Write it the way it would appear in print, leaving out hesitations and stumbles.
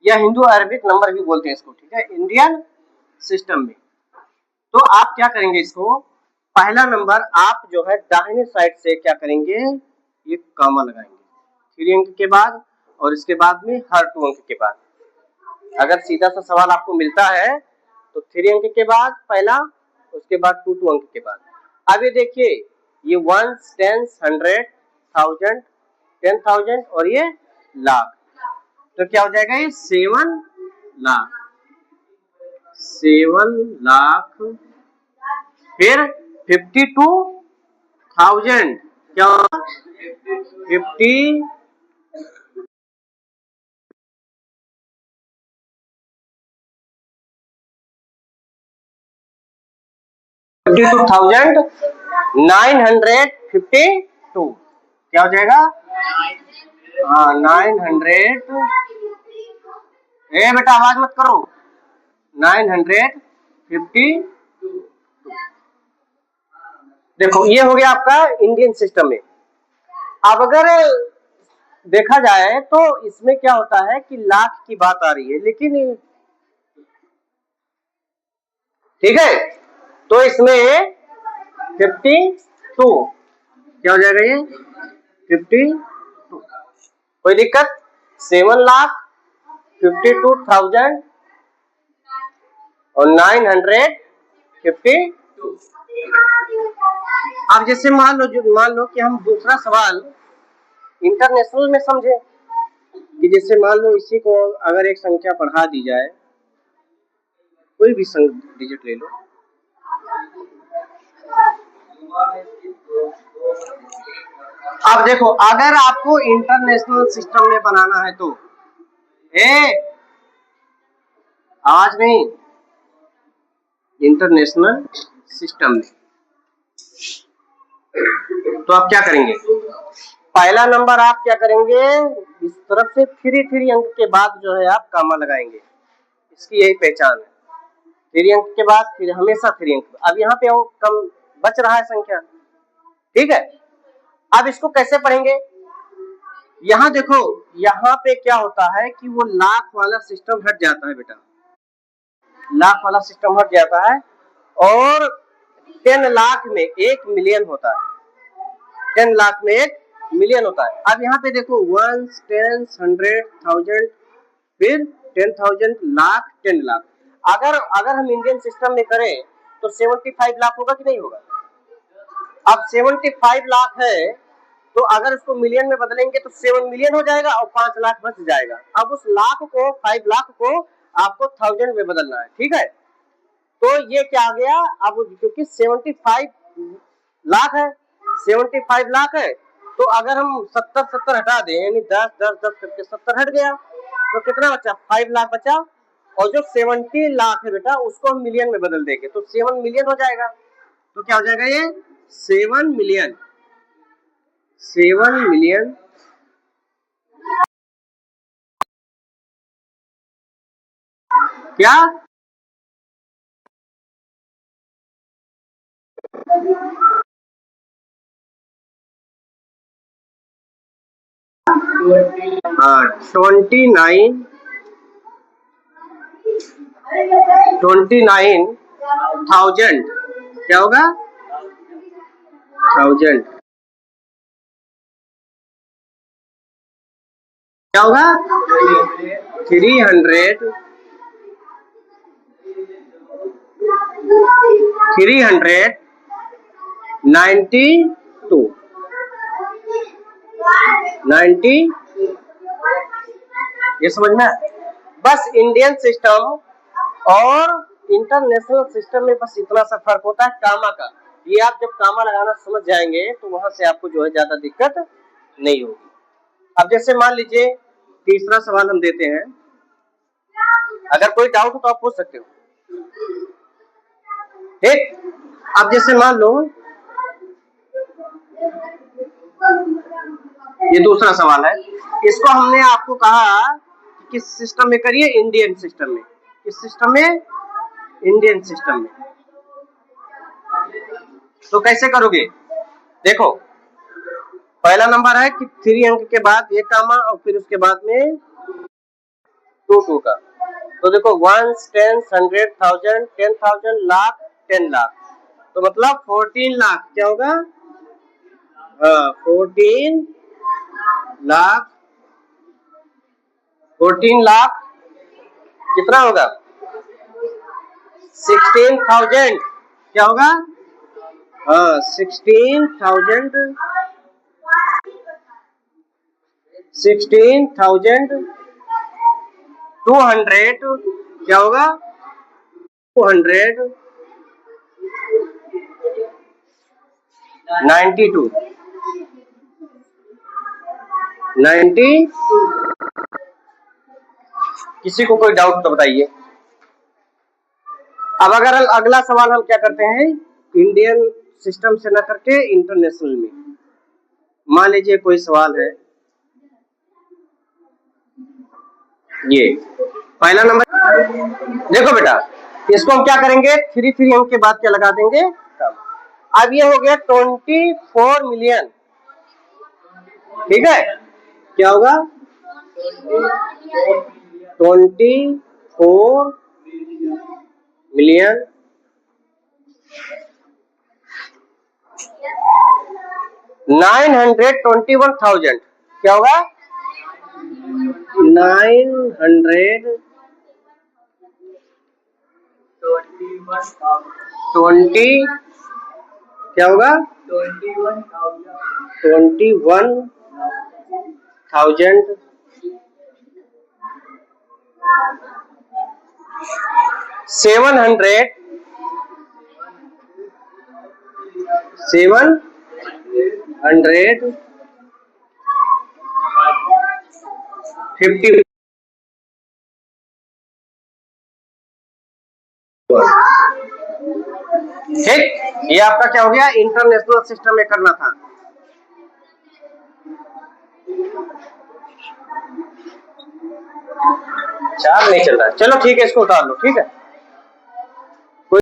या Hindu Arabic number भी बोलते हैं इसको, ठीक है, इंडियन सिस्टम में। तो आप क्या करेंगे, इसको पहला नंबर आप जो है दाहिने साइड से क्या करेंगे, ये कॉमा लगाएंगे 3 अंक के बाद, और इसके बाद में हर 2 अंक के बाद। अगर सीधा सा सवाल आपको मिलता है तो 3 अंक के बाद पहला, उसके बाद 2 अंक के बाद। अब ये देखिए, ये 1, 10, 100, 1000, 10,000 और ये लाख, तो क्या हो जाएगा, ये 7 लाख, 7 लाख। फिर 52,000, क्या 50 52,952, क्या हो जाएगा, हाँ 900, ए बेटा आवाज मत करो, 950। देखो ये हो गया आपका इंडियन सिस्टम में। अब अगर देखा जाए तो इसमें क्या होता है कि लाख की बात आ रही है, लेकिन ठीक है, तो इसमें 52 क्या हो जाएगा, ये 52, कोई दिक्कत, 7,52,000 और 952। अब जैसे मान लो कि हम दूसरा सवाल इंटरनेशनल में समझे, कि जैसे मान लो इसी को अगर एक संख्या बढ़ा दी जाए, कोई भी डिजिट ले लो, अब देखो अगर आपको इंटरनेशनल सिस्टम में बनाना है तो आज नहीं, इंटरनेशनल सिस्टम में, तो आप क्या करेंगे, पहला नंबर आप क्या करेंगे, इस तरफ से 3 अंक के बाद जो है आप कामा लगाएंगे, इसकी यही पहचान है, 3 अंक के बाद फिर हमेशा 3 अंक। अब यहाँ पे कम बच रहा है संख्या, ठीक है। अब इसको कैसे पढ़ेंगे, यहाँ देखो, यहाँ पे क्या होता है कि वो लाख वाला सिस्टम हट जाता है बेटा, लाख वाला सिस्टम हट जाता है, और 10 लाख में 1 मिलियन होता है, 10 लाख में 1 मिलियन होता है। अब यहाँ पे देखो 1, 10, 100, 1000, फिर 10,000, लाख, 10 लाख। अगर हम इंडियन सिस्टम में करें तो 75 लाख होगा कि नहीं होगा। अब 75 लाख है, तो अगर इसको मिलियन में बदलेंगे तो 7 मिलियन हो जाएगा और 5 लाख बच जाएगा। अब उस लाख को, 5 लाख को आपको 1000 में बदलना है, ठीक है। तो ये क्या आ गया, अब क्योंकि 75 लाख है, 75 लाख है, तो अगर हम 70 हटा दें, यानी 10 10 10 करके 70 हट गया, तो कितना बचा, 5 लाख बचा, और जो 70 लाख है बेटा उसको हम मिलियन में बदल देंगे तो 7 मिलियन हो जाएगा। तो क्या हो जाएगा, ये 7 मिलियन, 7 मिलियन। क्या 29,000, क्या होगा, 1000, क्या होगा, 300, 392, 90, ये समझ में। बस इंडियन सिस्टम और इंटरनेशनल सिस्टम में बस इतना सा फर्क होता है कामा का। ये आप जब कामा लगाना समझ जाएंगे तो वहां से आपको जो है ज्यादा दिक्कत नहीं होगी। अब जैसे मान लीजिए तीसरा सवाल हम देते हैं, अगर कोई डाउट हो तो आप पूछ सकते हो, ठीक। अब जैसे मान लो ये दूसरा सवाल है, इसको हमने आपको कहा कि किस सिस्टम में करिए, इंडियन सिस्टम में। किस सिस्टम में, इंडियन सिस्टम में। तो कैसे करोगे, देखो पहला नंबर है कि 3 अंक के बाद ये कामा और फिर उसके बाद में टू टू का। तो देखो 1 10 100 1000 10,000 लाख 10 लाख, तो मतलब 14 लाख क्या होगा? हाँ 14 लाख, 14 लाख कितना होगा? 16,000 क्या होगा? हाँ 16,000 200 क्या होगा? 292 90। किसी को कोई डाउट तो बताइए। अब अगर अगला सवाल हम क्या करते हैं, इंडियन सिस्टम से ना करके इंटरनेशनल में। मान लीजिए कोई सवाल है, ये पहला नंबर, देखो बेटा इसको हम क्या करेंगे, 3 अंक के बाद क्या लगा देंगे? अब ये हो गया 24 मिलियन, ठीक है? क्या होगा? 24 मिलियन 921,000 क्या होगा? 920 क्या होगा? 21,000 750 50। ठीक, ये आपका क्या हो गया? इंटरनेशनल सिस्टम में करना था। चार नहीं चल रहा है, चलो ठीक है इसको उतार लो, ठीक है।